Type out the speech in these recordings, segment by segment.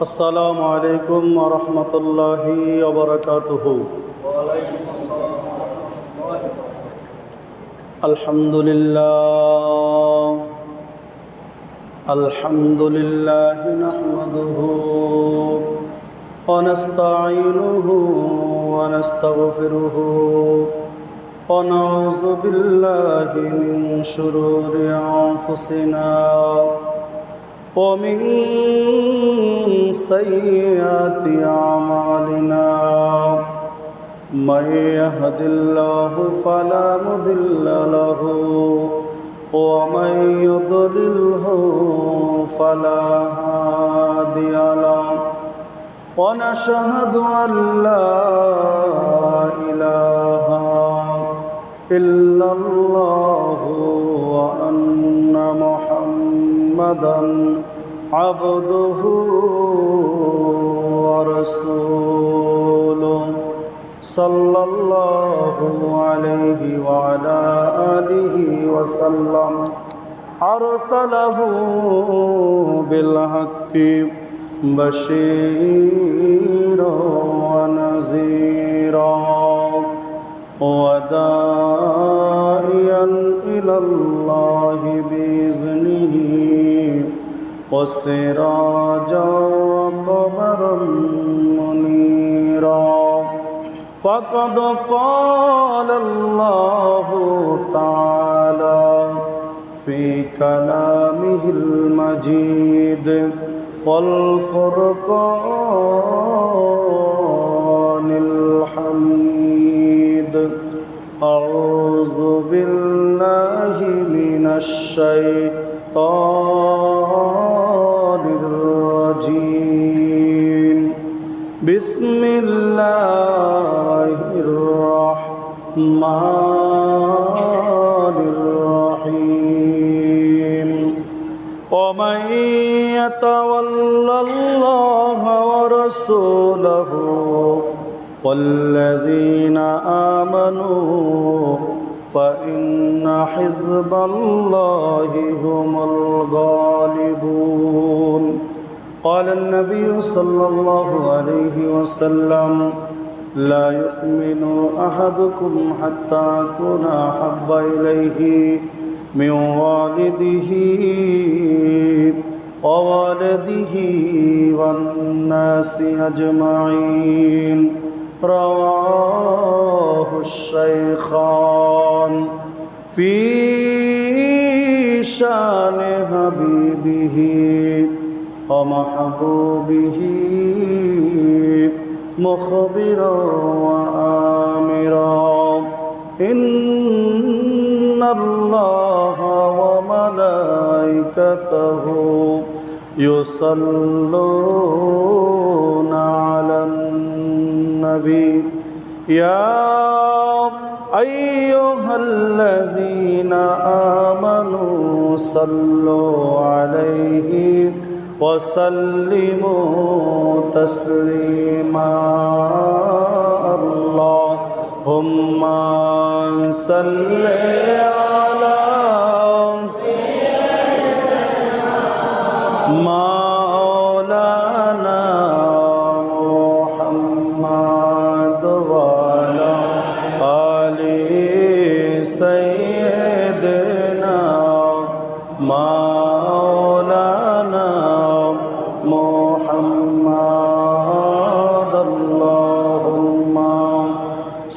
আসসালামু আলাইকুম ওয়া রাহমাতুল্লাহি ওয়া বারাকাতুহু। আলহামদুলিল্লাহ নাহমাদুহু ওয়া নাস্তাঈনুহু ওয়া নাস্তাগফিরুহু ওয়া নাউযু বিল্লাহি মিন শুরুরি আনফুসিনা ومن سيئات أعمالنا من يهد الله فلا مضل له ومن يضلله فلا هادي له ونشهد أن لا إله إلا الله وأن محمدًا عبده ورسوله صلى الله عليه وعلى آله وسلم أرسله بالحق بشيرا ونذيرا وداعيا إلى الله بإذنه وسراجا وقمرا منيرا فقد قال الله تعالى في كلامه المجيد والفرقان الحميد أعوذ بالله من الشيطان الرجيم بسم الله الرحمن الرحيم ومن يتول الله ورسوله والذين آمنوا فإن حزب الله هم الغالبون قال النبي صلى الله عليه وسلم لا يؤمن أحدكم حتى أكون أحب إليه من والده ووالده والناس أجمعين رواه الشيخان في شان حبيبه ومحبوبه مخبرا وآمرا إن الله وملائكته يصلون على النبي يا أيها الذين آمنوا صلوا عليه وسلموا تسليما اللهم صل على مولانا محمد وعلى آل سيدنا مولانا محمد اللهم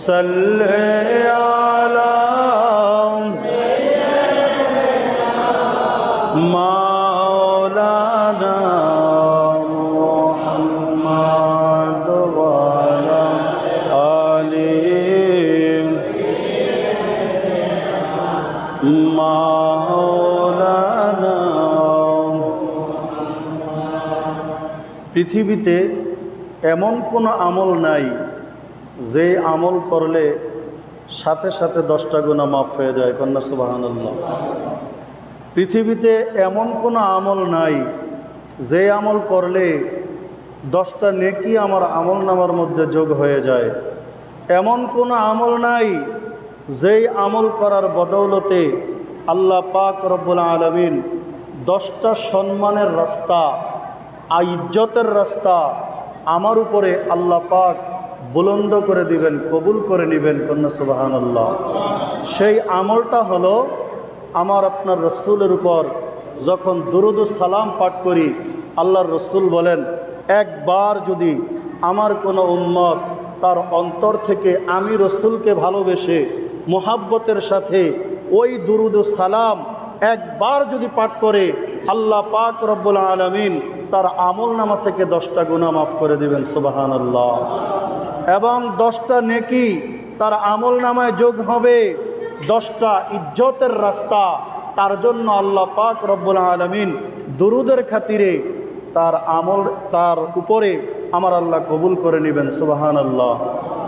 صل على مولانا محمد وعلى آل مولانا পৃথিবীতে এমন কোনো আমল নাই যে আমল করলে সাথে সাথে 10টা গুনাহ মাফ হয়ে যায়। কন্যা সুবহানাল্লাহ। পৃথিবীতে এমন কোনো আমল নাই যে আমল করলে 10টা নেকি আমার আমল নামার মধ্যে যোগ হয়ে যায়। এমন কোনো আমল নাই যেই আমল করার বদৌলতে আল্লাহ পাক রব্বুল আলামিন 10টা সম্মানের রাস্তা ইজ্জতের রাস্তা আমার উপরে আল্লাহ পাক বুলন্দ করে দিবেন, কবুল করে নেবেন। কন্যা সুবহানাল্লাহ। সেই আমলটা হলো আমার আপনার রসুলের উপর যখন দুরুদ ও সালাম পাঠ করি, আল্লাহর রসুল বলেন একবার যদি আমার কোনো উম্মত তার অন্তর থেকে আমি রসুলকে ভালোবেসে মোহাব্বতের সাথে ওই দুরুদ ও সালাম একবার যদি পাঠ করে, আল্লাহ পাক রব্বুল আলামিন তার আমল নামা থেকে 10টা গুনাহ মাফ করে দিবেন। সুবহানাল্লাহ। এবং 10টা নেকি তার আমল নামায় যোগ হবে। 10টা ইজ্জতের রাস্তা তার জন্য আল্লাহ পাক রব্বুল আলামিন দুরুদের খাতিরে তার উপরে আমার আল্লাহ কবুল করে নেবেন। সুবহানাল্লাহ।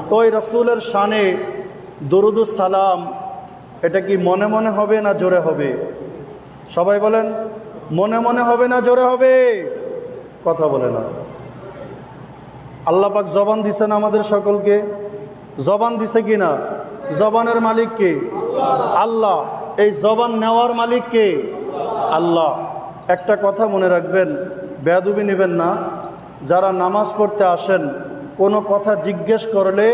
তো ওই রাসূলের শানে দুরুদ ও সালাম এটা কি মনে মনে হবে না জোরে হবে? সবাই বলেন, মনে মনে হবে না জোরে হবে? কথা বলে না। আল্লাহ পাক জবান দিছেন আমাদের সকলকে, জবান দিছে কি না? জবানের মালিক কে? আল্লাহ। এই জবান নেওয়ার মালিক কে? আল্লাহ। একটা কথা মনে রাখবেন, বেয়াদবি নেবেন না। যারা নামাজ পড়তে আসেন কোনো কথা জিজ্ঞেস করলে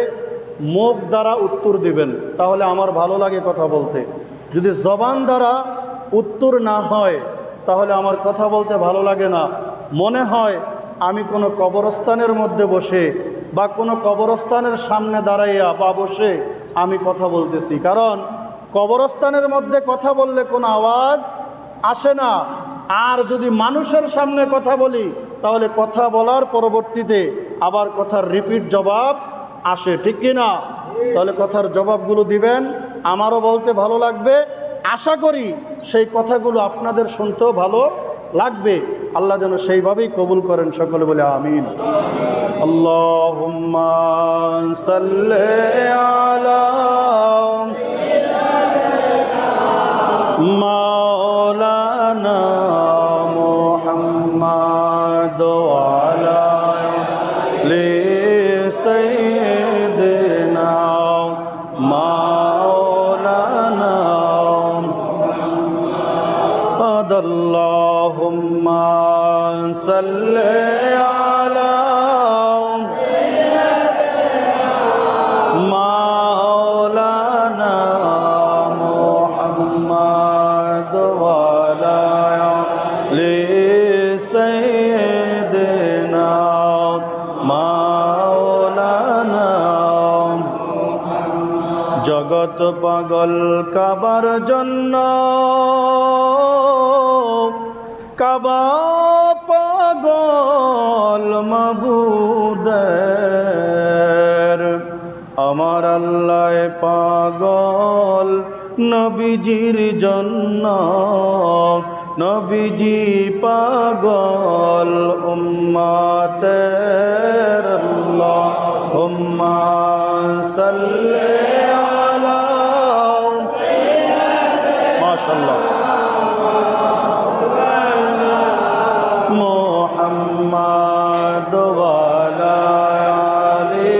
মুখ দ্বারা উত্তর দিবেন, তাহলে আমার ভালো লাগে কথা বলতে। যদি জবান দ্বারা উত্তর না হয় তাহলে আমার কথা বলতে ভালো লাগে না। মনে হয় আমি কোনো কবরস্থানের মধ্যে বসে বা কোনো কবরস্থানের সামনে দাঁড়াইয়া বা বসে আমি কথা বলতেছি। কারণ কবরস্থানের মধ্যে কথা বললে কোনো আওয়াজ আসে না। আর যদি মানুষের সামনে কথা বলি তাহলে কথা বলার পরবর্তীতে আবার কথার রিপিট জবাব আসে, ঠিক কি না? তাহলে কথার জবাবগুলো দিবেন, আমারও বলতে ভালো লাগবে। আশা করি সেই কথাগুলো আপনাদের শুনতেও ভালো লাগবে। আল্লাহ যেন সেইভাবেই কবুল করেন। সকলে বলে আমিন। আল্লাহুম্মা সাল্লি আলা মাওলানা মুহাম্মাদ ওয়া আলা আলি সাইয়্যিদিনা মাওলানা আল্লাহুম্মা সাল্লি আলা মাওলানা মুহাম্মাদ ওয়া আলা আলি সাইয়্যিদিনা মাওলানা। জগৎ পাগল কাবার জন্য, কাবা পাগল মাবুদের, আমার আল্লাহ পাগল নবীজির জন্য, নবীজি পাগল উম্মতের। আল্লাহুম্মা সাল্লি আলা মাশাআল্লাহ মুহাম্মাদ ওয়া আলা আলি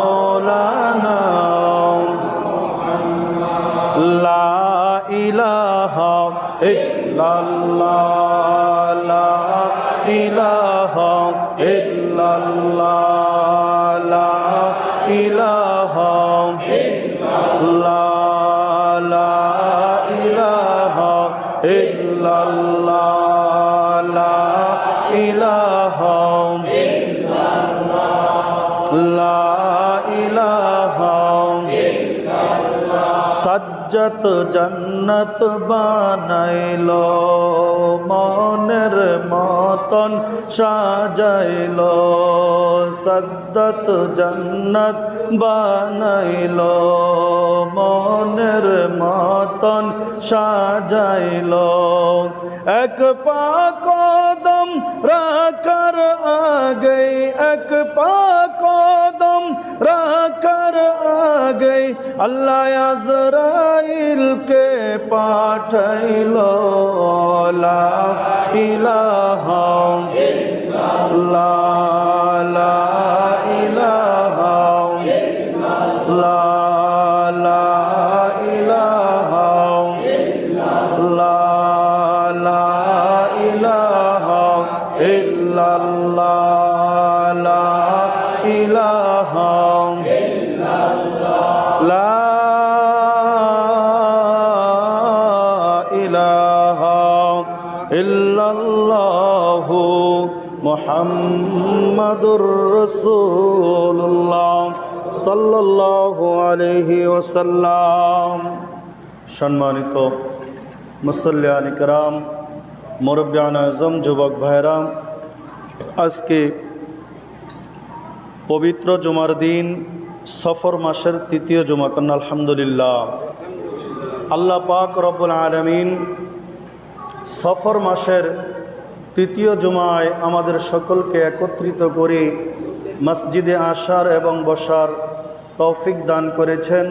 মাওলানা। লা ইলাহা ইল্লাল্লাহ, লা ইলাহা ইল্লাল্লাহ, লা ইলাহা ইল্লাল্লাহ, লা ইলাহা ইল্লাল্লাহ, লা ইলাহা ইল্লাল্লাহ, লা ইলাহা ইল্লাল্লাহ। সাজ্জাত জান্নাত বানাইলো, মনের মতন সাজাইলো, সাজ্জাত জান্নাত বানাইলো, মনের মতন সাজাইলো। এক পা কদম রাখার আগে, এক পা কদম রাখার আগে আল্লাহ আজরাইলকে পাঠাইলো। লা ইলাহা ইল্লাল্লাহ, লা ইলাহা ইল্লাল্লাহ, লা ইলাহা ইল্লাল্লাহ, ইল্লাল্লাহ লা ইলাহা লা ইলাহা ইল্লাল্লাহু মুহাম্মাদুর রাসূলুল্লাহ সাল্লাল্লাহু আলাইহি ওয়াসাল্লাম। সম্মানিত মুসল্লিয়ান কিরাম, মুরব্বিয়ান আজম, যুবক ভাইরা, আজকে পবিত্র জুমার দিন, সফর মাসের তৃতীয় জুমা। কন্যা আলহামদুলিল্লাহ। আল্লাহ পাক রব্বুল আলামিন সফর মাসের তৃতীয় জুমায় আমাদের সকলকে একত্রিত করে মসজিদে আসার এবং বসার তৌফিক দান করেছেন,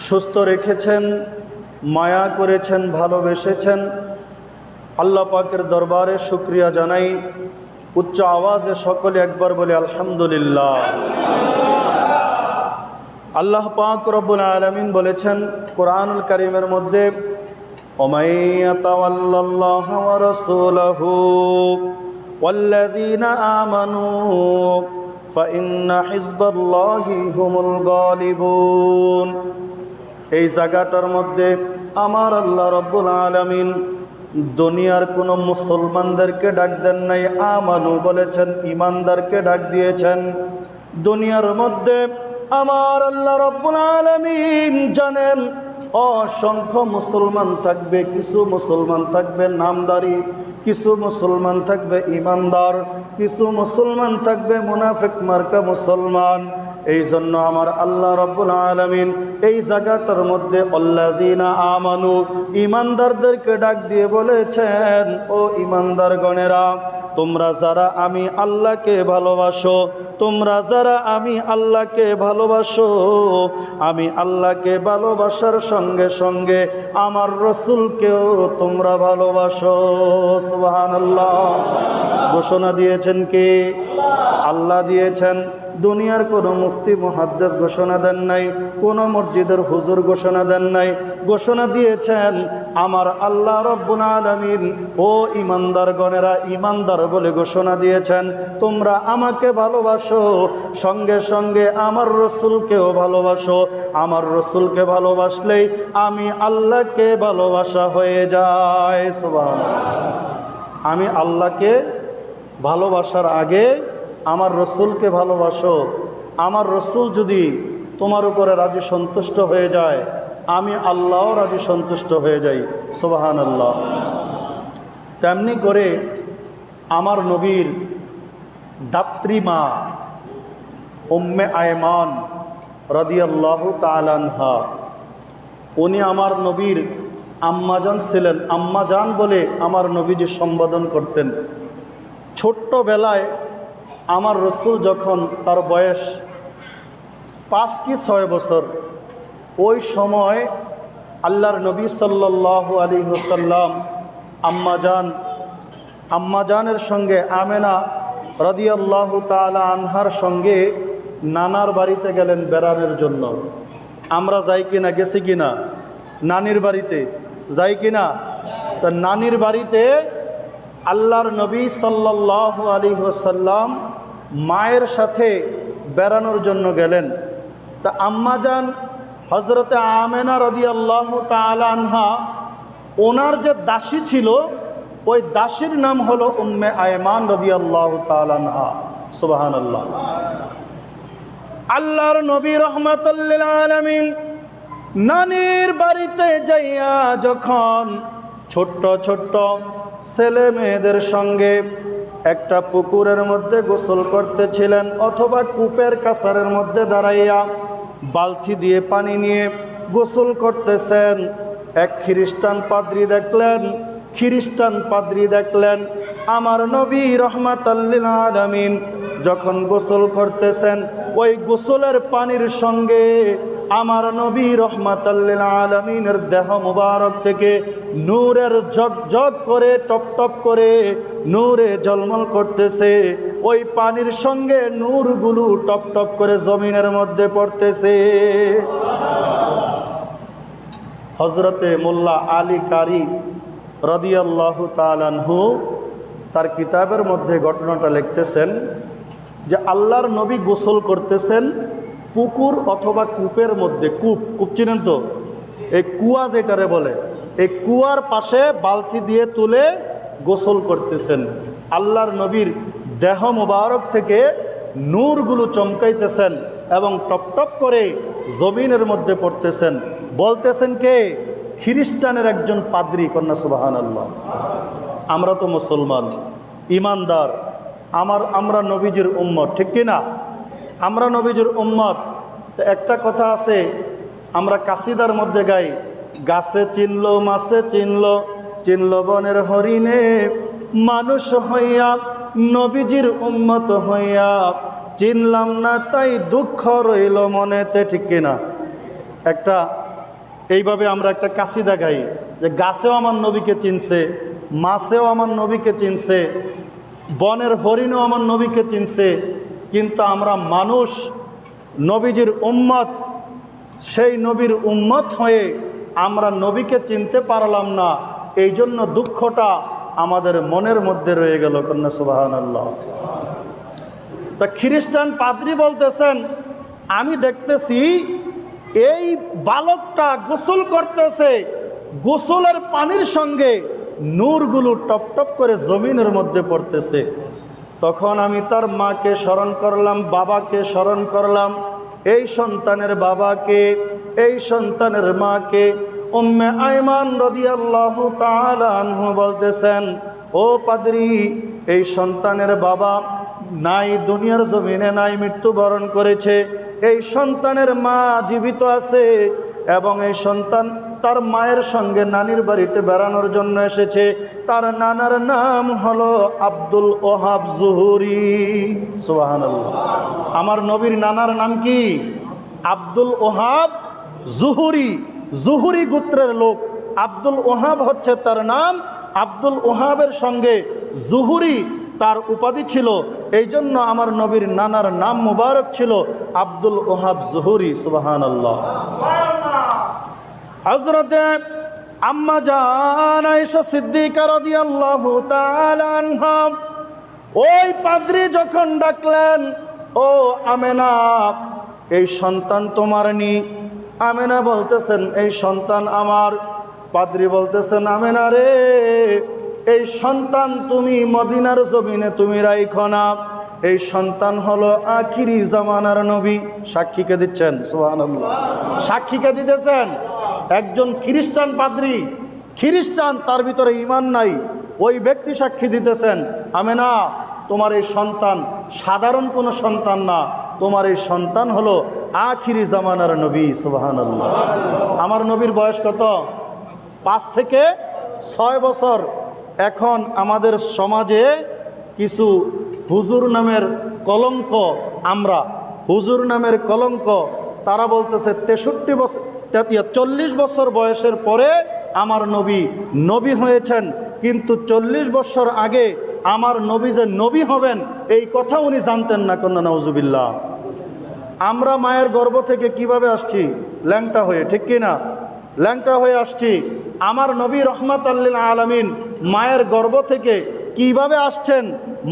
সুস্থ রেখেছেন, মায়া করেছেন, ভালোবেসেছেন। আল্লাহ পাকের দরবারে শুকরিয়া জানাই। উচ্চ আওয়াজে সকলে একবার বলে আলহামদুলিল্লাহ। আল্লাহ পাক রব্বুল আলামিন বলেছেন কোরআনুল কারীমের মধ্যে, ওমাই ইয়াতাওয়াল্লাল্লাহু ওয়া রাসূলাহু ওয়াল্লাযীনা আমানু ফাইন্না হিজবাল্লাহি হুমুল গালিবুন। এই জায়গাটার মধ্যে আমার আল্লাহ রব্বুল আলামিন দুনিয়ার কোনো মুসলমানদেরকে ডাক দেন নাই, আমানু বলেছেন, ইমানদারকে ডাক দিয়েছেন। দুনিয়ার মধ্যে আমার আল্লাহ রব্বুল আলামিন জানেন অসংখ্য মুসলমান থাকবে, কিছু মুসলমান থাকবে নামদারি, কিছু মুসলমান থাকবে ইমানদার, কিছু মুসলমান থাকবে মুনাফিক মার্কা মুসলমান। এই জন্য আমার আল্লাহ রব্বুল আলামিন এই জায়গাটার মধ্যে আল্লাযীনা আমানু, ইমানদারদেরকে ডাক দিয়ে বলেছেন, ও ইমানদার গণেরা, তোমরা যারা আমি আল্লাহকে ভালোবাসো, তোমরা যারা আমি আল্লাহকে ভালোবাসো, আমি আল্লাহকে ভালোবাসার সঙ্গে সঙ্গে আমার রসুলকেও তোমরা ভালোবাসো। সুবহানাল্লাহ। ঘোষণা দিয়েছেন কে? আল্লাহ দিয়েছেন। দুনিয়ার কোনো মুফতি মুহাদ্দিস ঘোষণা দেন নাই, কোনো মসজিদের হুজুর ঘোষণা দেন নাই, ঘোষণা দিয়েছেন আমার আল্লাহ রব্বুল আলামিন। ও ইমানদার গণেরা, ইমানদার বলে ঘোষণা দিয়েছেন, তোমরা আমাকে ভালোবাসো, সঙ্গে সঙ্গে আমার রসুলকেও ভালোবাসো। আমার রসুলকে ভালোবাসলেই আমি আল্লাহকে ভালোবাসা হয়ে যায়। সুবহানাল্লাহ। আমি আল্লাহকে ভালোবাসার আগে আমার রসুলকে ভালোবাসো। আমার রসুল যদি তোমার উপরে রাজি সন্তুষ্ট হয়ে যায়, আমি আল্লাহও রাজি সন্তুষ্ট হয়ে যাই। সুবহানাল্লাহ। তেমনি করে আমার নবীর দাত্রীমা উম্মে আয়মান রাদিয়াল্লাহু তাআলা আনহা, উনি আমার নবীর আম্মাজান ছিলেন। আম্মাজান বলে আমার নবীজি সম্বোধন করতেন। ছোট্টবেলায় আমার রসুল যখন তার বয়স 5 কি 6 বছর, ওই সময় আল্লাহর নবী সাল্লাল্লাহু আলাইহি ওয়াসাল্লাম আম্মাজানের সঙ্গে আমেনা রাদিয়াল্লাহু তাআলা আনহার সঙ্গে নানার বাড়িতে গেলেন বেড়ানোর জন্য। আমরা যাই কিনা, গেছি কিনা? নানির বাড়িতে যাই কিনা? তা নানির বাড়িতে আল্লাহর নবী সাল্লাল্লাহু আলাইহি ওয়াসাল্লাম মায়ের সাথে বেড়ানোর জন্য গেলেন। তা আম্মাজান হযরতে আমেনা রাদিয়াল্লাহু তাআলা আনহা, ওনার যে দাসী ছিল, ওই দাসীর নাম হলো উম্মে আয়মান রাদিয়াল্লাহু তাআলা আনহা। সুবহানাল্লাহ। আল্লাহর নবী রাহমাতুল লিল আলামিন নানির বাড়িতে যাইয়া যখন ছোট্ট ছোট্ট ছেলে মেয়েদের সঙ্গে একটা পুকুরের মধ্যে গোসল করতেছিলেন, অথবা কূপের কাছারের মধ্যে দাঁড়াইয়া বালতি দিয়ে পানি নিয়ে গোসল করতেছেন, এক খ্রিস্টান পাদ্রী দেখলেন আমার নবী রাহমাতুল লিল আলামিন যখন গোসল করতেছেন, ওই গোসলের পানির সঙ্গে আমার নবী রাহমাতুল লিল আলামিনের দেহ মুবারক থেকে নূরের ঝকঝক করে টপটপ করে নূরে ঝলমল করতেছে। ওই পানির সঙ্গে নূরগুলো টপটপ করে জমিনের মধ্যে পড়তেছে। হযরতে মোল্লা আলী কারি রাদিয়াল্লাহু তাআলা আনহু তার কিতাবের মধ্যে ঘটনাটা লিখতেছেন যে আল্লাহর নবী গোসল করতেছেন পুকুর অথবা কূপের মধ্যে। কূপ চিনেন তো, এই কুয়া যেটারে বলে, এই কুয়ার পাশে বালতি দিয়ে তুলে গোসল করতেছেন। আল্লাহর নবীর দেহ মোবারক থেকে নূরগুলো চমকাইতেছেন এবং টপ টপ করে জমিনের মধ্যে পড়তেছেন। বলতেছেন কে? খ্রিস্টানের একজন পাদ্রী। কন্যা সুবহানাল্লাহ। আমরা তো মুসলমান, ইমানদার, আমরা নবীজির উম্মত, ঠিক কিনা? আমরা নবীজির উম্মত। তো একটা কথা আছে, আমরা কাসিদার মধ্যে গাই, গাছে চিনলো মাছে চিনলো, চিনলো বনের হরিণে, মানুষ হইয়া নবীজির উম্মত হইয়া, চিনলাম না তাই দুঃখ রইল মনেতে, ঠিক কিনা? এইভাবে আমরা একটা কাসিদা গাই যে গাছেও আমার নবীকে চিনছে, মাছেও আমার নবীকে চিনছে, বনের হরিণও আমার নবীকে চিনছে, কিন্তু আমরা মানুষ, নবীজির উম্মত, সেই নবীর উম্মত হয়ে আমরা নবীকে চিনতে পারলাম না। এই জন্য দুঃখটা আমাদের মনের মধ্যে রয়ে গেল। কন্যা সুবহানাল্লাহ। তা খ্রিস্টান পাদ্রী বলতেছেন, আমি দেখতেছি এই বালকটা গোসল করতেছে, গোসলের পানির সঙ্গে নূরগুলো টপ টপ করে জমিনের মধ্যে পড়তেছে। তখন আমি তার মাকে স্মরণ করলাম, বাবাকে স্মরণ করলাম, এই সন্তানের বাবাকে, এই সন্তানের মাকে। উম্মে আয়মান রাদিয়াল্লাহু তাআলা আনহু বলতেছেন, ও পাদ্রী, এই সন্তানের বাবা নাই, দুনিয়ার জমিনে নাই, মৃত্যুবরণ করেছে। এই সন্তানের মা জীবিত আছে এবং এই সন্তান তার মায়ের সঙ্গে নানির বাড়িতে বেড়ানোর জন্য এসেছে। তার নানার নাম হলো আব্দুল ওহাব জুহুরি। সুবহানাল্লাহ। আমার নবীর নানার নাম কি? আব্দুল ওহাব জুহুরি। জুহুরি গোত্রের লোক। আব্দুল ওহাব হচ্ছে তার নাম, আব্দুল ওহাবের সঙ্গে জুহুরি তার উপাধি ছিল। এই জন্য আমার নবীর নানার নাম মুবারক ছিল আব্দুল ওহাব জুহুরি। সুবহানাল্লাহ। হযরতে আম্মা জান আয়েশা সিদ্দিকা রাদিয়াল্লাহু তাআলা আনহা ওই পাদ্রী যখন ডাকলেন, ও আমেনা, এই সন্তান তোমার নি? আমেনা বলতেছেন, এই সন্তান আমার। পাদ্রী বলতেছেন, আমেনা রে, এই সন্তান তুমি মদিনার জমিনে তুমি রাইখো না, এই সন্তান হলো আখিরি জামানার নবী। সাক্ষীকে দিচ্ছেন? সুবহানাল্লাহ। সাক্ষীকে দিতেছেন একজন খ্রিস্টান পাদ্রী, খ্রিস্টান, তার ভিতরে ঈমান নাই, ওই ব্যক্তি সাক্ষী দিতেছেন, আমেনা, তোমার এই সন্তান সাধারণ কোনো সন্তান না, তোমার এই সন্তান হলো আখিরি জামানার নবী। সুবহানাল্লাহ। আমার নবীর বয়স কত? 5 থেকে 6 বছর। এখন আমাদের সমাজে কিছু হুজুর নামের কলঙ্ক, আমরা হুজুর নামের কলঙ্ক, তারা বলতেছে 63 বছর 40 বছর বয়সের পরে আমার নবী হয়েছেন, কিন্তু 40 বছর আগে আমার নবী যে নবী হবেন এই কথা উনি জানতেন না। কন্যা নাউজুবিল্লাহ। আমরা মায়ের গর্ভ থেকে কিভাবে আসছি? ল্যাংটা হয়ে, ঠিক কিনা? ল্যাংটা হয়ে আসছি। আমার নবী রহমাতুল লিল আলামিন মায়ের গর্ভ থেকে কিভাবে আসছেন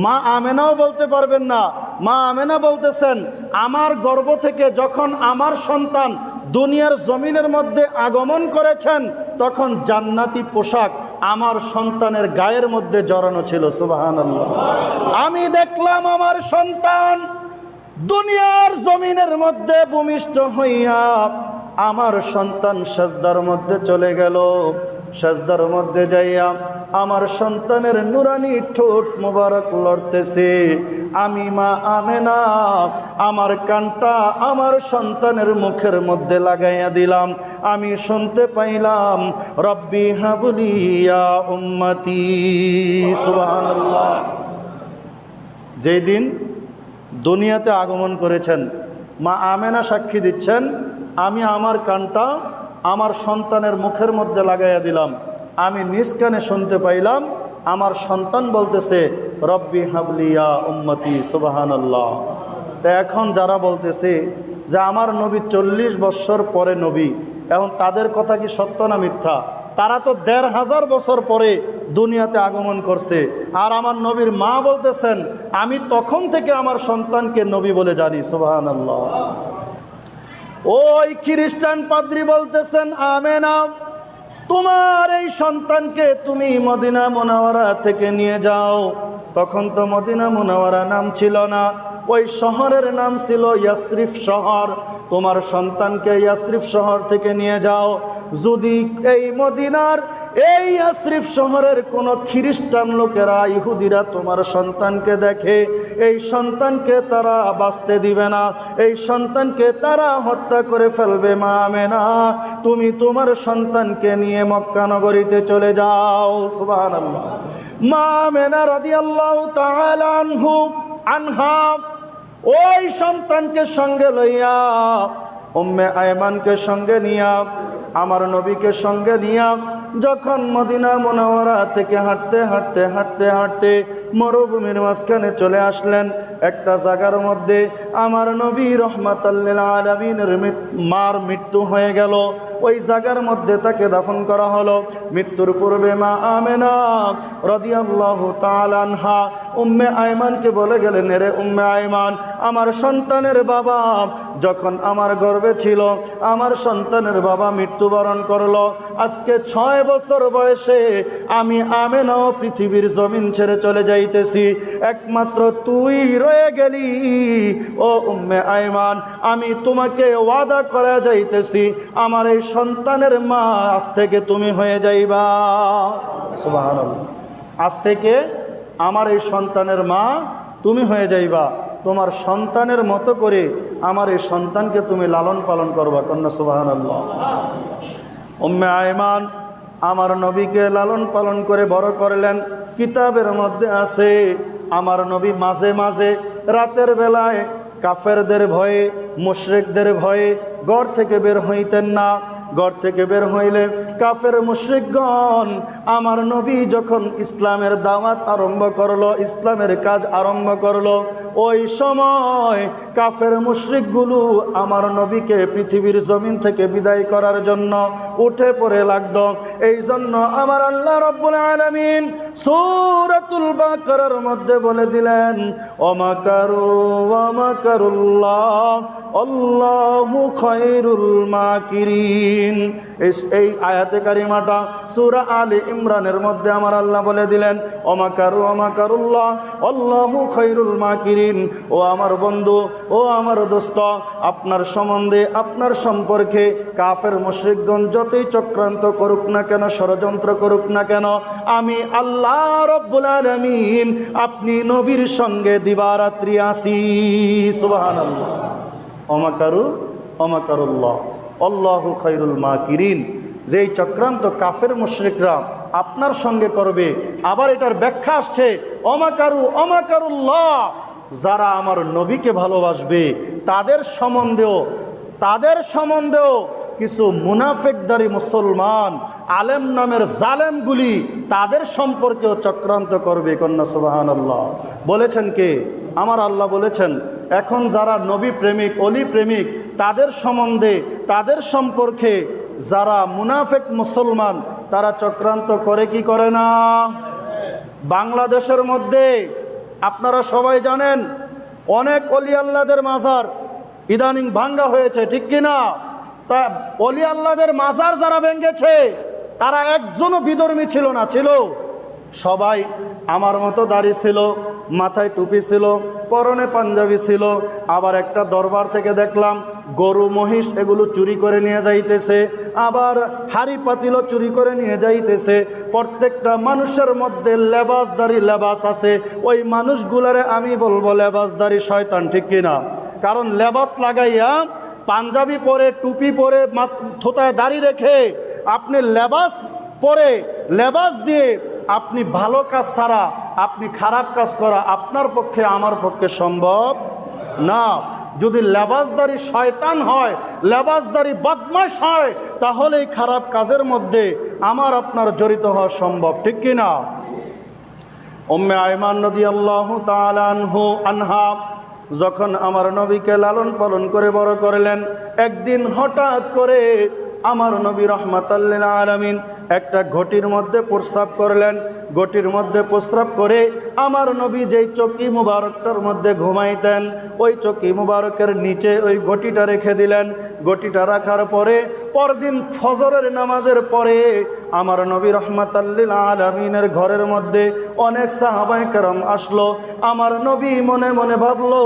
মা আমেনাও বলতে পারবেন না। মা আমেনা বলতেছেন, আমার গর্ভ থেকে যখন আমার সন্তান দুনিয়ার জমিনের মধ্যে আগমন করেছেন, তখন জান্নাতি পোশাক আমার সন্তানের গায়ের মধ্যে জড়ানো ছিল। সুবহানাল্লাহ। আমি দেখলাম আমার সন্তান দুনিয়ার জমিনের মধ্যে ভূমিষ্ঠ হইয়া আমার সন্তান সেজদার মধ্যে চলে গেল। সেজদার মধ্যে যাইয়া আমার সন্তানের নুরানি ঠোঁট মোবারক লড়তেছে। আমি মা আমেনা আমার কানটা আমার সন্তানের মুখের মধ্যে লাগাইয়া দিলাম। আমি শুনতে পাইলাম, রব্বি হাবলি ইয়া উম্মতি। সুবহানাল্লাহ। যেই দিন দুনিয়াতে আগমন করেছেন, মা আমেনা সাক্ষী দিচ্ছেন, আমি আমার কানটা আমার সন্তানের মুখের মধ্যে লাগাইয়া দিলাম। আমি নিজ কানে শুনতে পাইলাম আমার সন্তান বলতেছে, রব্বি হাবলি ইয়া উম্মতি। সুবহানাল্লাহ। তো এখন যারা বলতেছে যে আমার নবী 40 বছর পরে নবী, এখন তাদের কথা কি সত্য না মিথ্যা? তারা তো ১৫০০ বছর পরে দুনিয়াতে আগমন করছে। আর আমার নবীর মা বলতেছেন, আমি তখন থেকে আমার সন্তানকে নবী বলে জানি। সুবহানাল্লাহ। ওই খ্রিস্টান পাদ্রী বলতেছেন, আমেনা, তোমার এই সন্তানকে তুমি মদিনা মুনাওয়ারা থেকে নিয়ে যাও। তখন তো মদিনা মুনাওয়ারা নাম ছিল না, ওই শহরের নাম ছিল ইয়াসরিফ শহর। তোমার সন্তানকে ইয়াসরিফ শহর থেকে নিয়ে যাও। যদি এই মদিনার এই ইয়াসরিফ শহরের কোনো খ্রিস্টান লোকেরা, ইহুদিরা তোমার সন্তানকে দেখে, এই সন্তানকে তারা বাঁচতে দিবে না, এই সন্তানকে তারা হত্যা করে ফেলবে। মা আমেনা, তুমি তোমার সন্তানকে নিয়ে মক্কা নগরীতে চলে যাও। সুবহানাল্লাহ। মা আমেনা রাদিয়াল্লাহু তাআলা আনহা ওই সন্তানকে সঙ্গে লইয়া, উম্মে আয়মানকে সঙ্গে নিয়া, আমার নবীকে সঙ্গে নিয়া যখন মদিনা মুনাওয়ারা থেকে হাঁটতে হাঁটতে হাঁটতে হাঁটতে মরুভূমির মাঝখানে চলে আসলেন, একটা জায়গার মধ্যে আমার নবী রাহমাতাল লিল আলামিনের মার মৃত্যু হয়ে গেল। ওই জায়গার মধ্যে তাকে দাফন করা হলো। মৃত্যুর পূর্বে মা আমেনা রাদিয়াল্লাহু তাআলা আনহা উম্মে আয়মানকে বলে গেলেন, রে উম্মে আয়মান, আমার সন্তানের বাবা যখন আমার গর্ভে ছিল, আমার সন্তানের বাবা মৃত্যুবরণ করলো। আজকে 6 বছর বয়সে আমি আমেনাও পৃথিবীর জমিন ছেড়ে চলে যাইতেছি, একমাত্র তুই রয়ে গেলি। ও উম্মে আয়মান, আমি তোমাকে ওয়াদা করা যাইতেছি, আমার এই সন্তানের মা আজ থেকে তুমি হয়ে যাইবা। সুবহানাল্লাহ। আজ থেকে আমার এই সন্তানের মা তুমি হয়ে যাইবা, তোমার সন্তানের মতো করে আমার এই সন্তানকে তুমি লালন পালন করবা। কন্যা সুবহানাল্লাহ। উম্মে আয়মান আমার নবীকে লালন পালন করে বড় করলেন। কিতাবের মধ্যে আছে, আমার নবী মাঝে মাঝে রাতের বেলায় কাফেরদের ভয়ে, মুশরিকদের ভয়ে ঘর থেকে বের হইতেন না। ঘর থেকে বের হইলে কাফের মুশরিকগণ আমার নবী যখন ইসলামের দাওয়াত আরম্ভ করলো, ইসলামের কাজ আরম্ভ করলো, ওই সময় কাফের মুশরিকগুলো আমার নবীকে পৃথিবীর জমিন থেকে বিদায় করার জন্য উঠে পড়ে লাগতো। এই জন্য আমার আল্লাহ রাব্বুল আলামিন সূরাতুল বাকারার মধ্যে বলে দিলেন, ওমাকারু ওয়া মাকারুল্লাহ আল্লাহু খায়রুল মাকিরিন। এই আয়াতে কারিমাটা সূরা আলে ইমরানের মধ্যে আমার আল্লাহ বলে দিলেন, ওমাকারু ওয়া মাকারুল্লাহ আল্লাহু খায়রুল মাকিরিন। ও আমার বন্ধু, ও আমার দোস্ত, আপনার সম্বন্ধে, আপনার সম্পর্কে কাফের মুশরিকগণ যতই চক্রান্ত করুক না কেন, ষড়যন্ত্র করুক না কেন, আমি আল্লাহ রাব্বুল আলামিন আপনি নবীর সঙ্গে দিবারাত্রি আসি। সুবহানাল্লাহ। ওমাকারু ওমাকারুল্লাহ আল্লাহু খায়রুল মাকিরিন। যেই চক্রান্ত কাফের মুশরিকরা আপনার সঙ্গে করবে, আবার এটার ব্যাখ্যা আসছে ওমাকারু ওমাকারুল্লাহ, যারা আমার নবীকে ভালোবাসবে তাদের সম্বন্ধেও কিছু মুনাফিকদারি মুসলমান আলেম নামের জালেমগুলি তাদের সম্পর্কেও চক্রান্ত করবে। কন্যা সুবহানাল্লাহ। বলেছেন কে? আমার আল্লাহ বলেছেন, এখন যারা নবী প্রেমিক, অলি প্রেমিক, তাদের সম্বন্ধে, তাদের সম্পর্কে যারা মুনাফিক মুসলমান তারা চক্রান্ত করে কি করে না? বাংলাদেশের মধ্যে আপনারা সবাই জানেন অনেক অলি আল্লাহদের মাজার ইদানিং ভাঙ্গা হয়েছে, ঠিক কিনা? তা অলি আল্লাহদের মাজার যারা ভেঙেছে তারা একজনও বিধর্মী ছিল না, ছিল সবাই আমার মতো দাড়ি ছিল, মাথায় টুপি ছিল, পরনে পাঞ্জাবি ছিল। আবার একটা দরবার থেকে দেখলাম গরু মহিষ এগুলো চুরি করে নিয়ে যাইতেছে, আবার হাড়ি পাতিলও চুরি করে নিয়ে যাইতেছে। প্রত্যেকটা মানুষের মধ্যে লেবাসদারি লেবাস আছে। ওই মানুষগুলারে আমি বলবো লেবাসদারি শয়তান, ঠিক কিনা? কারণ লেবাস লাগাইয়া, পাঞ্জাবি পরে, টুপি পরে, থোতায় দাড়ি রেখে আপনি লেবাস পরে, লেবাস দিয়ে আপনি ভালো কাজ ছাড়া আপনি খারাপ কাজ করা আপনার পক্ষে, আমার পক্ষে সম্ভব না। যদি লেবাসদারি শয়তান হয়, লেবাসদারি বদমাশ হয়, তাহলে এই খারাপ কাজের মধ্যে আমার আপনার জড়িত হওয়া সম্ভব, ঠিক কিনা? উম্মে আয়মান রাদিয়াল্লাহু তাআলা আনহা যখন আমার নবীকে লালন পালন করে বড় করলেন, একদিন হঠাৎ করে আমার নবী রাহমাতাল লিল আলামিন একটা ঘটির মধ্যে প্রস্রাব করলেন। ঘটির মধ্যে প্রস্রাব করে আমার নবী যেই চকি মুবারকটার মধ্যে ঘুমাইতেন ওই চকি মুবারকের নিচে ওই ঘটিটা রেখে দিলেন। ঘটিটা রাখার পরে পরদিন ফজরের নামাজের পরে আমার নবী রাহমাতাল লিল আলামিনের ঘরের মধ্যে অনেক সাহাবায়ে কেরাম আসলো। আমার নবী মনে মনে ভাবলো,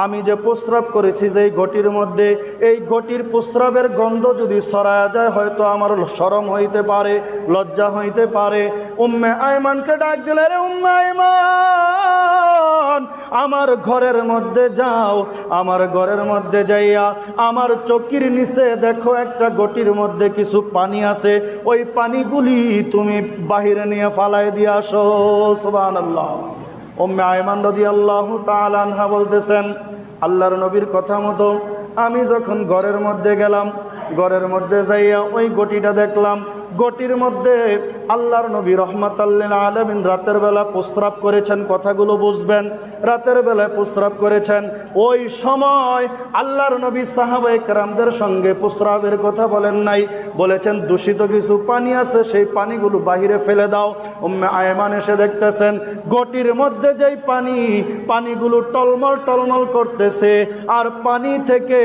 আমি যে প্রস্রাব করেছি যেই ঘটির মধ্যে, এই ঘটির প্রস্রাবের গন্ধ যদি ছড়ায় যায় হয়তো আমার শরম হইতে পারে, লজ্জা হইতে পারে। উম্মে আয়মানকে ডাক দিলে, রে উম্মে আয়মান, আমার ঘরের মধ্যে যাও। আমার ঘরের মধ্যে যাইয়া আমার চকির নিচে দেখো একটা ঘটির মধ্যে কিছু পানি আছে, ওই পানিগুলি তুমি বাহিরে নিয়ে ফালাই দিয়ে আসো। সুবহানাল্লাহ। উম্মে আয়মান রাদিয়াল্লাহু তাআলা আনহা বলতেছেন, আল্লাহর নবীর কথা মতো আমি যখন ঘরের মধ্যে গেলাম, ঘরের মধ্যে যাইয়া ওই ঘটিটা দেখলাম। ঘটির মধ্যে আল্লাহর নবী রাহমাতাল লিল আলামিন রাতের বেলা প্রস্রাব করেছেন। কথাগুলো বুঝবেন, রাতের বেলায় প্রস্রাব করেছেন। ওই সময় আল্লাহর নবী সাহাবায়ে কেরামদের সঙ্গে প্রস্রাবের কথা বলেন নাই, বলেছেন দূষিত কিছু পানি আছে, সেই পানিগুলো বাহিরে ফেলে দাও। উম্মে আয়মান এসে দেখতেছেন ঘটির মধ্যে যেই পানিগুলো টলমল টলমল করতেছে, আর পানি থেকে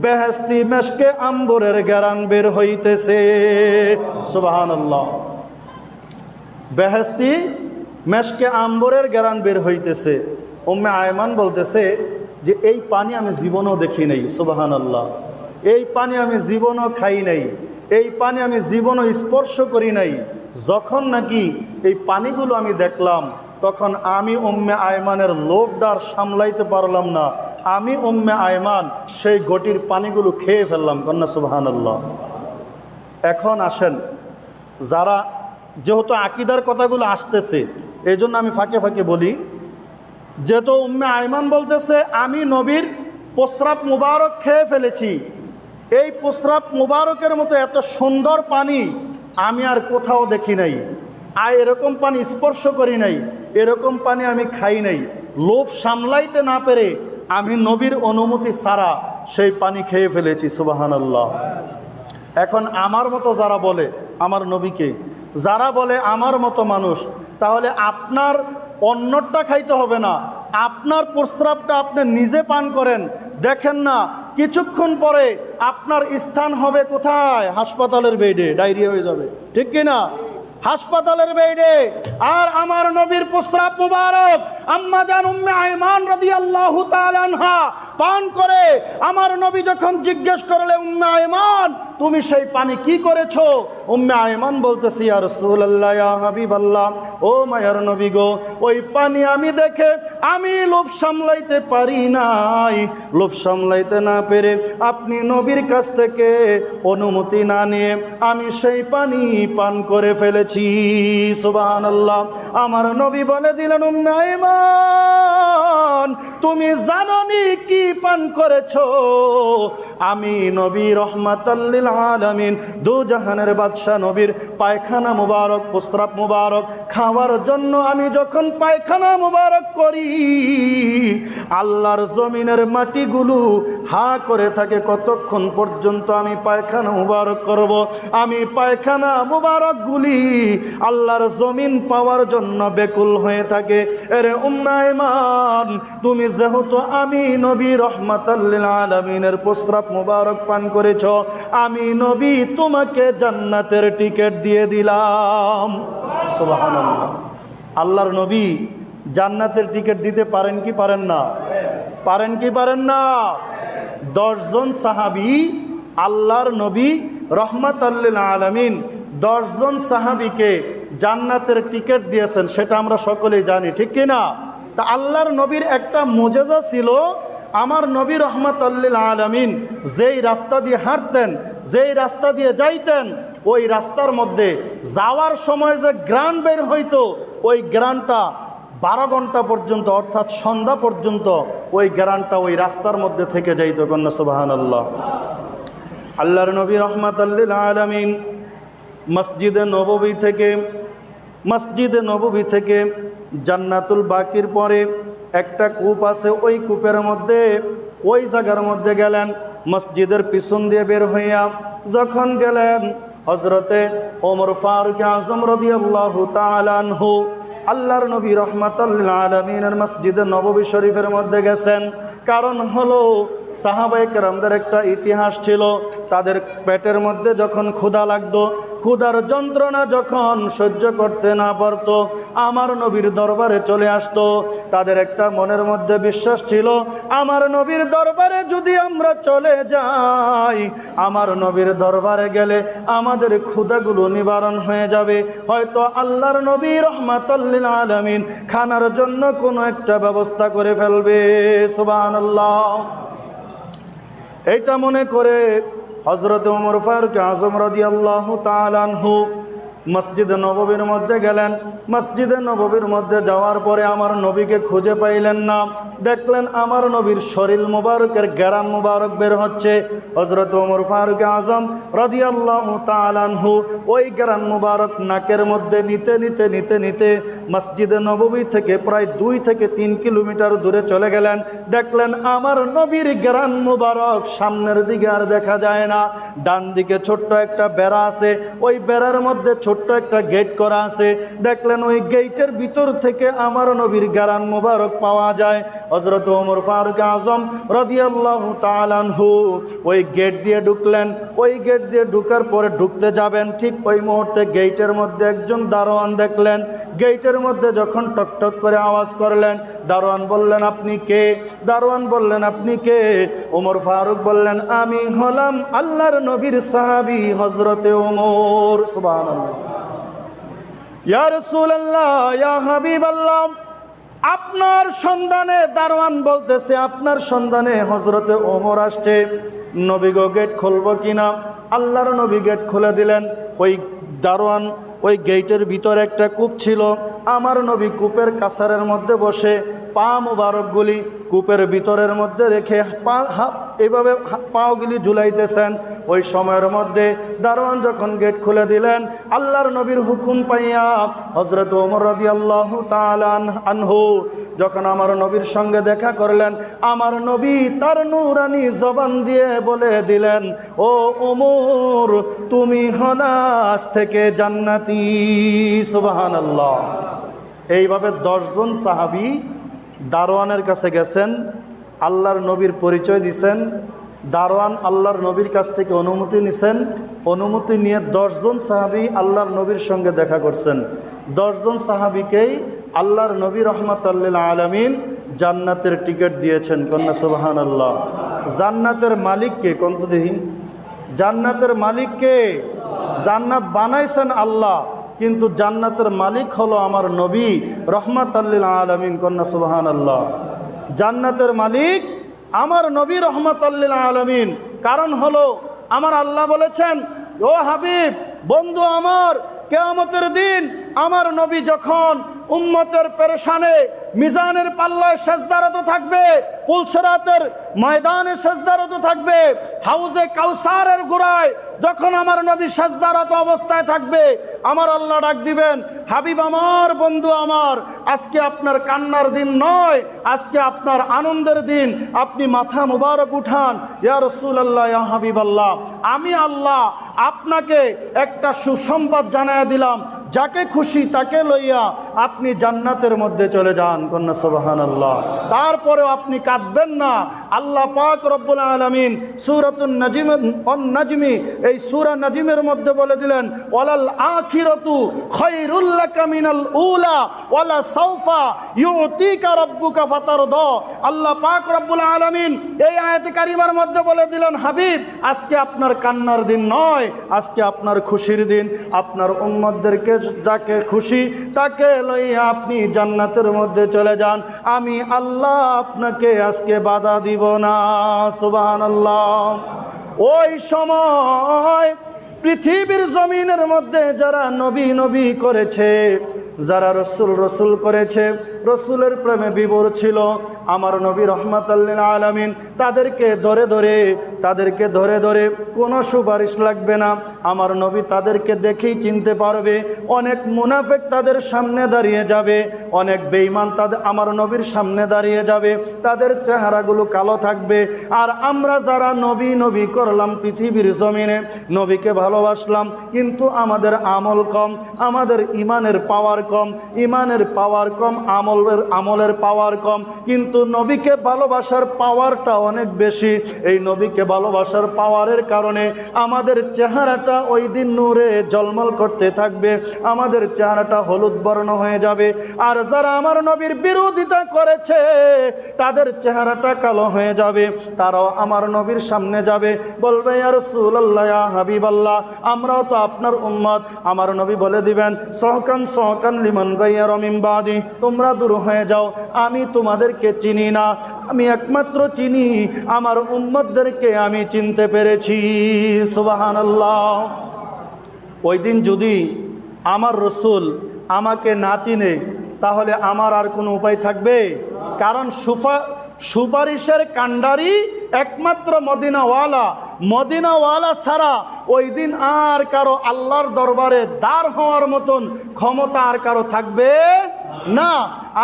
বেহেশতি মেশকে আম্বরের ঘ্রাণ বের হইতেছে। সুবহানাল্লাহ। বেহেশতি মেশকে আম্বরের ঘ্রাণ বের হইতেছে। উম্মে আয়মান বলতেছে যে এই পানি আমি জীবনও দেখি নাই। সুবহানাল্লাহ। এই পানি আমি জীবনও খাই নাই, এই পানি আমি জীবনও স্পর্শ করি নাই। যখন নাকি এই পানিগুলো আমি দেখলাম তখন আমি উম্মে আয়মানের লোভটার সামলাইতে পারলাম না। আমি উম্মে আয়মান সেই ঘটির পানিগুলো খেয়ে ফেললাম। কন্যা সুবহানাল্লাহ। এখন আসেন, যারা যেহেতু আকীদার কথাগুলো আসতেছে এই জন্য আমি ফাঁকে ফাঁকে বলি, যেহেতু উম্মে আয়মান বলতেছে আমি নবীর প্রস্রাব মুবারক খেয়ে ফেলেছি, এই প্রস্রাব মুবারকের মতো এত সুন্দর পানি আমি আর কোথাও দেখি নাই, আর এরকম পানি স্পর্শ করি নাই, এরকম পানি আমি খাই নাই। লোভ সামলাইতে না পেরে আমি নবীর অনুমতি ছাড়া সেই পানি খেয়ে ফেলেছি। সুবহানাল্লাহ। এখন আমার মতো যারা বলে আমার নবীকে, যারা বলে আমার মতো মানুষ, তাহলে আপনার অন্যটা খাইতে হবে না, আপনার প্রস্রাবটা আপনি নিজে পান করেন। দেখেন না কিছুক্ষণ পরে আপনার স্থান হবে কোথায়? হাসপাতালের বেডে, ডায়রিয়া হয়ে যাবে, ঠিক কিনা? হাসপাতালের বেডে। আর আমার নবীর প্রস্রাব মুবারক আম্মা জান উম্মে আয়মান রাদিয়াল্লাহু তাআলা আনহা পান করে আমার নবী যখন জিজ্ঞেস করলে, উম্মে আয়মান তুমি সেই পানি কি করেছো? উম্মে আয়মান বলতেছি, ইয়া রাসূলুল্লাহ, ইয়া হাবিবাল্লাহ, ও মায়ার নবী গো, ওই পানি আমি দেখে আমি লোভ সামলাইতে পারি নাই। লোভ সামলাইতে না পেরে আপনি নবীর কাছ থেকে অনুমতি না নিয়ে আমি সেই পানি পান করে ফেলেছি। সুবহানাল্লাহ। আমার নবী বলে দিলেন, উম্মে আয়মান তুমি জানোনি কি পান করেছো? আমি নবী রাহমাতাল লিল আলামিন দু জাহানের বাদশা নবীর পায়খানা মুবারক, প্রস্রাব মুবারক খাওয়ার জন্য আমি যখন পায়খানা মুবারক করি, আল্লাহর জমিনের মাটিগুলো হা করে থাকে কতক্ষণ পর্যন্ত আমি পায়খানা মুবারক করব। আমি পায়খানা মুবারকগুলি আল্লাহর জমিন পাওয়ার জন্য বেকুল হয়ে থাকে। এরে উম্মে আয়মান তুমি যেহেতু আমি নবী রাহমাতাল লিল আলামিনের প্রস্রাব মুবারক পান করেছ, আমি নবী তোমাকে জান্নাতের টিকিট দিয়ে দিলাম। সুবহানাল্লাহ। আল্লাহর নবী জান্নাতের টিকিট দিতে পারেন কি পারেন না? পারেন কি পারেন না? 10 জন সাহাবী আল্লাহর নবী রাহমাতাল লিল আলামিন 10 জন সাহাবীকে জান্নাতের টিকিট দিয়েছেন, সেটা আমরা সকলেই জানি, ঠিক কি না? তা আল্লাহর নবীর একটা মুজিজা ছিল, আমার নবী রাহমাতাল লিল আলামিন যেই রাস্তা দিয়ে হাঁটতেন, যেই রাস্তা দিয়ে যাইতেন, ওই রাস্তার মধ্যে যাওয়ার সময় যে গ্রান বের হইতো, ওই গ্রানটা 12 ঘন্টা পর্যন্ত, অর্থাৎ সন্ধ্যা পর্যন্ত ওই গ্রানটা ওই রাস্তার মধ্যে থেকে যাইত। কন্যা সুবহানাল্লাহ। আল্লাহর নবী রাহমাতাল লিল আলামিন মসজিদে নববী থেকে জান্নাতুল বাকির পরে একটা কূপ আছে, ওই কূপের মধ্যে ওই জায়গার মধ্যে গেলেন। মসজিদের পিছন দিয়ে বের হইয়া যখন গেলেন হযরতে ওমর ফারুক আযম রাদিয়াল্লাহু তাআলা আনহু আল্লাহর নবী রাহমাতুল লিল আলামিনের মসজিদে নববী শরীফের মধ্যে গেছেন। কারণ হলো সাহাবায়ে কেরামদের একটা ইতিহাস ছিল, তাদের পেটের মধ্যে যখন ক্ষুধা লাগতো, ক্ষুধার যন্ত্রণা যখন সহ্য করতে না পারত, আমার নবীর দরবারে চলে আসতো। তাদের একটা মনের মধ্যে বিশ্বাস ছিল, আমার নবীর দরবারে যদি আমরা চলে যাই, আমার নবীর দরবারে গেলে আমাদের ক্ষুধাগুলো নিবারণ হয়ে যাবে। হয়তো আল্লাহর নবী রাহমাতুল লিল আলামিন খানার জন্য কোনো একটা ব্যবস্থা করে ফেলবে। সুবহানাল্লাহ। এইটা মনে করে হযরত ওমর ফারুক আযম রাদিয়াল্লাহু তাআলা আনহু মসজিদে নববীর মধ্যে গেলেন। মসজিদে নববীর মধ্যে যাওয়ার পরে আমার নবীকে খুঁজে পাইলেন না। দেখলেন আমার নবীর শরীর মুবারকের ঘ্রাণ মুবারক বের হচ্ছে। হযরত ওমর ফারুক আযম রাদিয়াল্লাহু তাআলা আনহু ওই ঘ্রাণ মুবারক নাকের মধ্যে নিতে নিতে নিতে নিতে মসজিদে নববী থেকে প্রায় 2 থেকে 3 কিলোমিটার দূরে চলে গেলেন। দেখলেন আমার নবীর ঘ্রাণ মুবারক সামনের দিকে আর দেখা যায় না। ডান দিকে ছোট্ট একটা বেড়া আছে, ওই বেড়ার মধ্যে ছোট্ট একটা গেট করা আছে। দেখলেন ওই গেটের ভিতর থেকে আমার নবীর ঘ্রাণ মুবারক পাওয়া যায়। হযরত ওমর ফারুক আযম রাদিয়াল্লাহু তাআলা আনহু ওই গেট দিয়ে ঢুকলেন। ওই গেট দিয়ে ঢুকার পরে ঢুকতে যাবেন, ঠিক ওই মুহূর্তে গেটের মধ্যে একজন দারোয়ান দেখলেন। গেটের মধ্যে যখন টকটক করে আওয়াজ করলেন, দারোয়ান বললেন আপনি কে? দারোয়ান বললেন আপনি কে? ওমর ফারুক বললেন আমি হলাম আল্লাহর নবীর সাহাবী হযরতে ওমর। সুবহানাল্লাহ। ইয়া রাসূলুল্লাহ, ইয়া হাবিবাল্লাহ, আপনার সন্ধানে, দারোয়ান বলতেছে আপনার সন্ধানে হযরতে ওমর আসছে, নবী গো গেট খুলবো কিনা? আল্লাহর নবী গেট খুলে দিলেন। ওই দারোয়ান ওই গেটের ভিতরে একটা কূপ ছিল, আমার নবী কূপের কাছারের মধ্যে বসে পা মুবারকগুলি কূপের ভিতরের মধ্যে রেখে এভাবে পাগুলি ঝুলাইতেছেন। ওই সময়ের মধ্যে দারোয়ান যখন গেট খুলে দিলেন, আল্লাহর নবীর হুকুম পাইয়া হযরত ওমর রাদিয়াল্লাহু তাআলা আনহু যখন আমার নবীর সঙ্গে দেখা করলেন, আমার নবী তার নূরানি জবান দিয়ে বলে দিলেন, ও ওমর তুমি হলা আজ থেকে জান্নাতি। সুবহানাল্লাহ। এইভাবে 10 জন সাহাবী দারোয়ানের কাছে গেছেন, আল্লাহর নবীর পরিচয় দিছেন। দারোয়ান আল্লাহর নবীর কাছ থেকে অনুমতি নিছেন। অনুমতি নিয়ে 10 জন সাহাবী আল্লাহর নবীর সঙ্গে দেখা করছেন। 10 জন সাহাবীকেই আল্লাহর নবী রাহমাতুল লিল আলামিন জান্নাতের টিকিট দিয়েছেন। কন্যা সুবহানাল্লাহ। জান্নাতের মালিক কে? কোন তো দেখি, জান্নাতের মালিক কে? জান্নাত বানাইছেন আল্লাহ, কিন্তু জান্নাতের মালিক হলো আমার নবী রাহমাতুল লিল আলামিন। কন্যা সুবহানাল্লাহ। জান্নাতের মালিক আমার নবী রাহমাতুল লিল আলামিন। কারণ হলো আমার আল্লাহ বলেছেন, ও হাবিব বন্ধু আমার, কিয়ামতের দিন আমার নবী যখন উম্মতের পেরেশানে মিজানের পাল্লায় সেজদারত থাকবে, পুলসিরাতের ময়দানে সেজদারত থাকবে, হাউজে কাউসারের গোড়ায় যখন আমার নবী সেজদারত অবস্থায় থাকবে, আমার আল্লাহ ডাক দিবেন, হাবিব আমার, বন্ধু আমার, আজকে আপনার কান্নার দিন নয়, আজকে আপনার আনন্দের দিন, আপনি মাথা মুবারক উঠান। ইয়া রাসূলুল্লাহ, ইয়া হাবিবাল্লাহ, আমি আল্লাহ আপনাকে একটা সুসংবাদ জানায় দিলাম, যাকে খুশি তাকে লইয়া আপনি জান্নাতের মধ্যে চলে যান। কন্যা সুবহানাল্লাহ। তারপরেও আপনি কাঁদবেন না। আল্লাহ পাক রব্বুল আলামিন সূরাতুন নাজমি এই সূরা নাজমের মধ্যে বলে দিলেন, ওয়ালাল আখিরাতু খায়রুল লাকা মিনাল উলা ওয়ালা সাওফা ইউতিকা রাব্বুকা ফাতারদা। আল্লাহ পাক রব্বুল আলামিন এই আয়াতে কারিমার মধ্যে বলে দিলেন, হাবিব আজকে আপনার কান্নার দিন নয়, আজকে আপনার খুশির দিন। আপনার উম্মতদেরকে যাকে খুশি তাকে লইয়া আপনি জান্নাতের মধ্যে চলে যান, আমি আল্লাহ আপনাকে আজকে বাধা দিব না। সুবহানাল্লাহ। ওই সময় পৃথিবীর জমিনের মধ্যে যারা নবী নবী করেছে, যারা রসুল রসুল করেছে, রসুলের প্রেমে বিভোর ছিল, আমার নবী রহমাতুল লিল আলামিন তাদেরকে ধরে ধরে কোনো সুপারিশ লাগবে না, আমার নবী তাদেরকে দেখেই চিনতে পারবে। অনেক মুনাফিক তাদের সামনে দাঁড়িয়ে যাবে, অনেক বেঈমান তাদের আমার নবীর সামনে দাঁড়িয়ে যাবে, তাদের চেহারাগুলো কালো থাকবে। আর আমরা যারা নবী নবী করলাম পৃথিবীর জমিনে, নবীকে ভালোবাসলাম, কিন্তু আমাদের আমল কম, আমাদের ইমানের পাওয়ার কম, আমলের পাওয়ার কম, কিন্তু নবীকে ভালোবাসার পাওয়ারটা অনেক বেশি। এই নবীকে ভালোবাসার পাওয়ারের কারণে আমাদের চেহারাটা ওই দিন নূরে ঝলমল করতে থাকবে, আমাদের চেহারাটা হলুদ বর্ণ হয়ে যাবে। আর যারা আমার নবীর বিরোধিতা করেছে তাদের চেহারাটা কালো হয়ে যাবে, তারাও আমার নবীর সামনে যাবে, বলবে ইয়া রাসূলুল্লাহ, ইয়া হাবিবাল্লাহ, আমরাও তো আপনার উম্মত। আমার নবী বলে দিবেন, সহকান লিমান গায়্যারা মিন বাদি, তোমরা দূর হয়ে যাও, আমি তোমাদেরকে চিনি না, আমি একমাত্র চিনি আমার উম্মতদেরকে আমি চিনতে পেরেছি। সুবহানাল্লাহ। ওই দিন যদি আমার রসুল আমাকে না চিনে তাহলে আমার আর কোনো উপায় থাকবে? কারণ সুপারিশের কাণ্ডারি একমাত্র মদিনাওয়ালা ছাড়া ওই দিন আর কারো আল্লাহর দরবারে দাঁড় হওয়ার মতন ক্ষমতা আর কারো থাকবে না।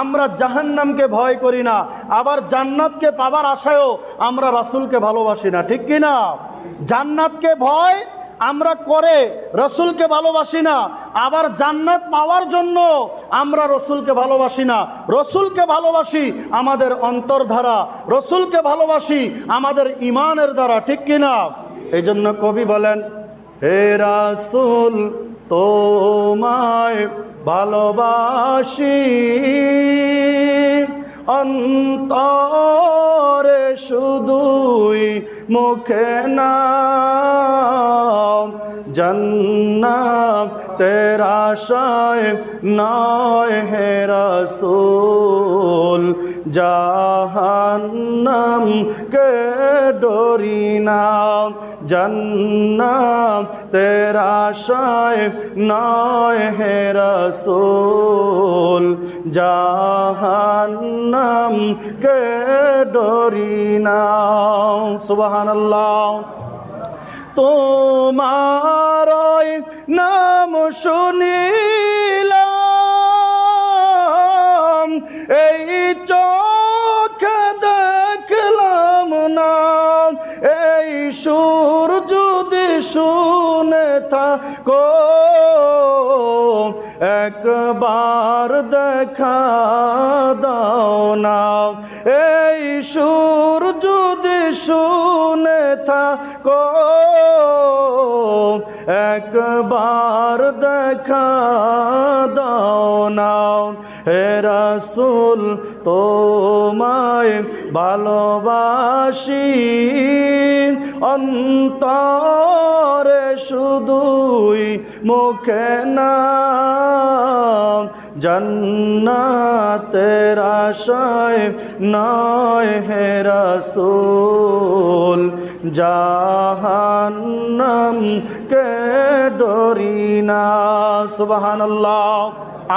আমরা জাহান্নামকে ভয় করি না, আবার জান্নাতকে পাবার আশায়ও আমরা রাসূলকে ভালোবাসি না, ঠিক কি না? জান্নাতকে ভয় আমরা করে রসুলকে ভালোবাসি না, আবার জান্নাত পাওয়ার জন্য আমরা রসুলকে ভালোবাসি না। রসুলকে ভালোবাসি আমাদের অন্তর দ্বারা, রসুলকে ভালোবাসি আমাদের ইমানের দ্বারা, ঠিক কিনা? এই জন্য কবি বলেন, হে রাসূল তোমায় ভালোবাসি অন্তরে শুধুই, মুখে না, জান্নাতের আশায় নয় হে রাসূল, জাহান্নামকে ডরি না, জান্নাতের আশায় নয় হে রাসূল, জাহান্নামকে ডরি না। সুবহানাল্লাহ। তোমার নাম শুনিলাম, এই চোখে দেখলাম না, এই সুর যদি শুনে থাকো একবার দেখা দাও না, এই সুর যদি শুনে থাকো একবার দেখা দাও না। হে রাসূল তোমায় ভালোবাসি অন্তরে শুধুই, মুখে না, জান্নাতের আশায় নয় হে রাসূল, জাহান্নামকে ডরি না। সুবহানাল্লাহ।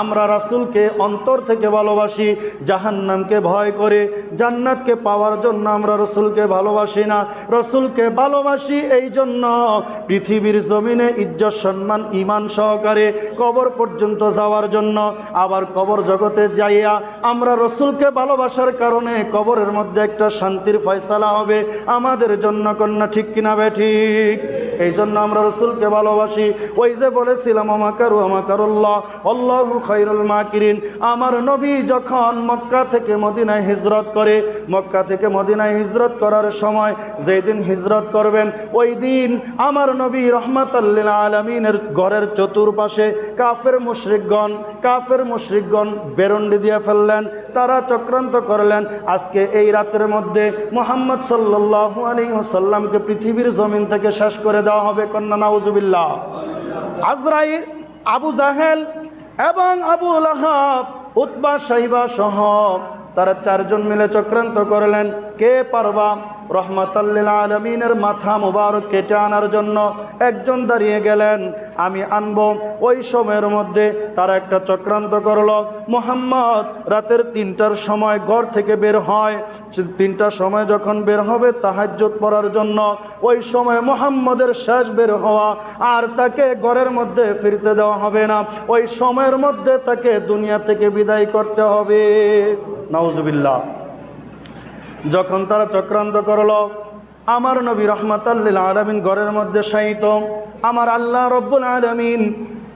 আমরা রাসূলকে অন্তর থেকে ভালোবাসি, জাহান্নামকে ভয় করে, জান্নাতকে পাওয়ার জন্য আমরা রসুলকে ভালোবাসি না। রসুলকে ভালোবাসি এই জন্য পৃথিবীর জমিনে ইজ্জত সম্মান ঈমান সহকারে কবর পর্যন্ত যাওয়ার জন্য, আবার কবর জগতে যাইয়া আমরা রসুলকে ভালোবাসার কারণে কবরের মধ্যে একটা শান্তির ফয়সালা হবে আমাদের জন্য, কন্যা ঠিক কিনা বে ঠিক? এই জন্য আমরা রসুলকে ভালোবাসি। ওই যে বলেছিলাম, আমাকারুল্লাহ আল্লাহু খায়রুল মাকিরিন। আমার নবী যখন মক্কা থেকে মদিনায় হিজরত করে, মক্কা থেকে মদিনায় হিজরত করার সময় যেদিন হিজরত করবেন ওই দিন আমার নবী রহমাতাল লিল আলামিনের ঘরের চতুর্পাশে কাফের মুশরিকগণ বেরন্ডি দিয়ে ফেললেন, তারা চক্রান্ত করলেন আজকে এই রাতের মধ্যে মুহাম্মদ সাল্লাল্লাহু আলাইহি ওয়াসাল্লামকে পৃথিবীর জমিন থেকে শেষ করে দেওয়া হবে, কন্যা নাউজুবিল্লাহ। আজরাইল, আবু জাহেল এবং আবু লাহাব, উতবা, শাইবা সহ তারা চারজন মিলে চক্রান্ত করলেন। কে পারবা রহমাতাল লিল আলামিনের মাথা মুবারক কেটে আনার জন্য একজন দাঁড়িয়ে গেলেন, আমি আনবো। ওই সময়ের মধ্যে তারা একটা চক্রান্ত করলো। মুহাম্মদ রাতের 3টার সময় ঘর থেকে বের হয়। 3টার সময় যখন বের হবে তাহাজ্জুদ পড়ার জন্য, ওই সময় মুহাম্মদের শেষ বের হওয়া, আর তাকে ঘরের মধ্যে ফিরতে দেওয়া হবে না। ওই সময়ের মধ্যে তাকে দুনিয়া থেকে বিদায় করতে হবে। নাউজুবিল্লাহ। যখন তারা চক্রান্ত করলো, আমার নবী রাহমাতাল লিল আলামিন ঘরের মধ্যে শায়িত। আমার আল্লাহ রব্বুল আলামিন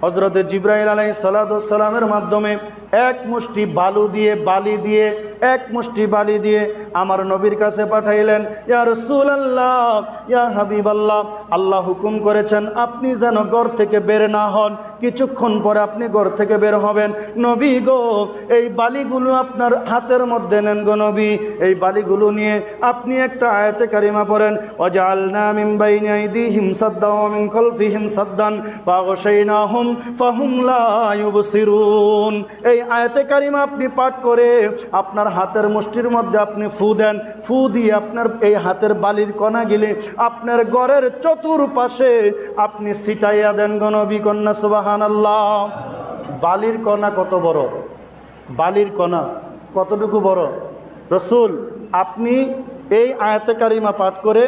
হযরতে জিবরাইল আলাইহিস সালাতু ওয়াস সালামের মাধ্যমে এক মুষ্টি বালি দিয়ে আমার নবীর কাছে পাঠাইলেন। ইয়া রাসূলুল্লাহ, ইয়া হাবিবাল্লাহ, আল্লাহ হুকুম করেছেন আপনি যেন ঘর থেকে বের না হন, কিছুক্ষণ পরে আপনি ঘর থেকে বের হবেন। নবী গো, এই বালিগুলো আপনার হাতের মধ্যে নেন গো নবী। এই বালিগুলো নিয়ে আপনি একটা আয়াতে কারিমা পড়েন, ওয়াজআলনা মিন বাইনি আইদিহিম সাদ্দান ওয়া মিন খালফিহিম সাদ্দান ফাগশাইনাহুম ফাহুম লা ইউবসিরুন। এই আয়াতে কারিমা আপনি পাঠ করে আপনার হাতের মুষ্টির মধ্যে আপনি ফু দেন। ফু দিয়ে আপনার এই হাতের বালির কণা গেলে আপনার ঘরের চতুর্পাশে আপনি ছিটাইয়া দেন গো নবী। কন্যা সুবহানাল্লাহ। বালির কণা কত বড়, বালির কণা কতটুকু বড়? রসুল আপনি এই আয়াতে কারিমা পাঠ করে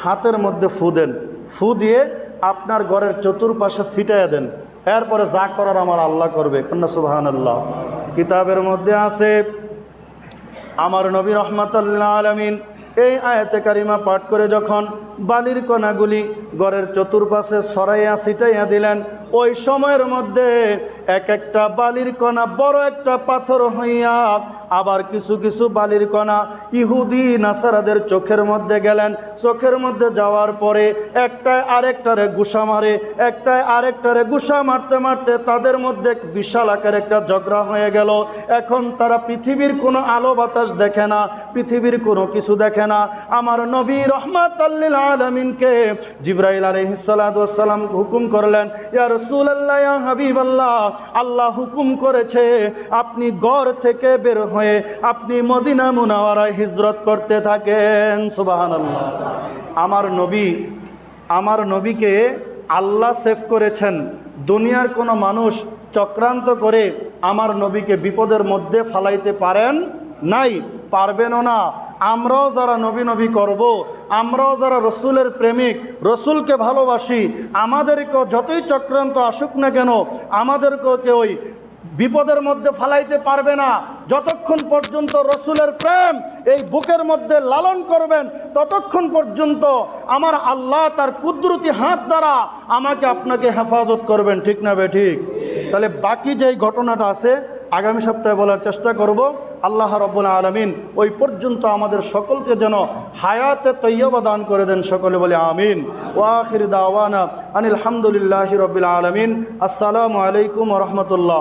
হাতের মধ্যে ফু দেন, ফু দিয়ে আপনার ঘরের চতুর্পাশে ছিটাইয়া দেন, এরপরে যা করার আমার আল্লাহ করবে। কন্যা সুবহানাল্লাহ। কিতাবের মধ্যে আছে আমার নবী রাহমাতাল লিল আলামিন এই আয়াতে কারিমা পাঠ করে যখন বালির কণাগুলি ঘরের চতুর্পাশে ছড়াইয়া ছিটাইয়া দিলেন, ওই সময়ের মধ্যে এক একটা বালির কণা বড় একটা পাথর হইয়া, আবার কিছু কিছু বালির কণা ইহুদি নাসারাদের চোখের মধ্যে গেলেন। চোখের মধ্যে যাওয়ার পরে একটায় আরেকটারে গুসা মারে, একটায় আরেকটারে গুসা মারতে মারতে তাদের মধ্যে বিশাল আকার একটা ঝগড়া হয়ে গেল। এখন তারা পৃথিবীর কোনো আলো বাতাস দেখে না, পৃথিবীর কোনো কিছু দেখে না। আমার নবী রাহমাতাল লিল আলামিনকে জিবরাইল আলাইহিস সালাতু ওয়াস সালাম হুকুম করলেন, ইয়া রাসূলুল্লাহ, ইয়া হাবিবাল্লাহ, আল্লাহ হুকুম করেছে আপনি ঘর থেকে বের হয়ে আপনি মদিনা মুনাওয়ারায় হিজরত করতে থাকেন। সুবহানাল্লাহ। আমার নবীকে আল্লাহ সেভ করেছেন। দুনিয়ার কোনো মানুষ চক্রান্ত করে আমার নবীকে বিপদের মধ্যে ফালাইতে পারেন নাই, পারবেনও না। আমরাও যারা নবী করব, আমরাও যারা রসুলের প্রেমিক, রসুলকে ভালোবাসি, আমাদেরকেও যতই চক্রান্ত আসুক না কেন আমাদেরকেও কেউই বিপদের মধ্যে ফালাইতে পারবে না। যতক্ষণ পর্যন্ত রসুলের প্রেম এই বুকের মধ্যে লালন করবেন ততক্ষণ পর্যন্ত আমার আল্লাহ তার কুদরতি হাত দ্বারা আমাকে আপনাকে হেফাজত করবেন। ঠিক না বে ঠিক? তাহলে বাকি যেই ঘটনাটা আছে আগামী সপ্তাহে বলার চেষ্টা করব। আল্লাহ রাব্বুল আলামিন ওই পর্যন্ত আমাদের সকলকে যেন হায়াতে তৈয়বা দান করে দেন। সকলে বলে আমিন। ওয়া আখির দাওয়ানা আনিল হামদুলিল্লাহি রাব্বিল আলামিন। আসসালামু আলাইকুম ওয়া রাহমাতুল্লাহ।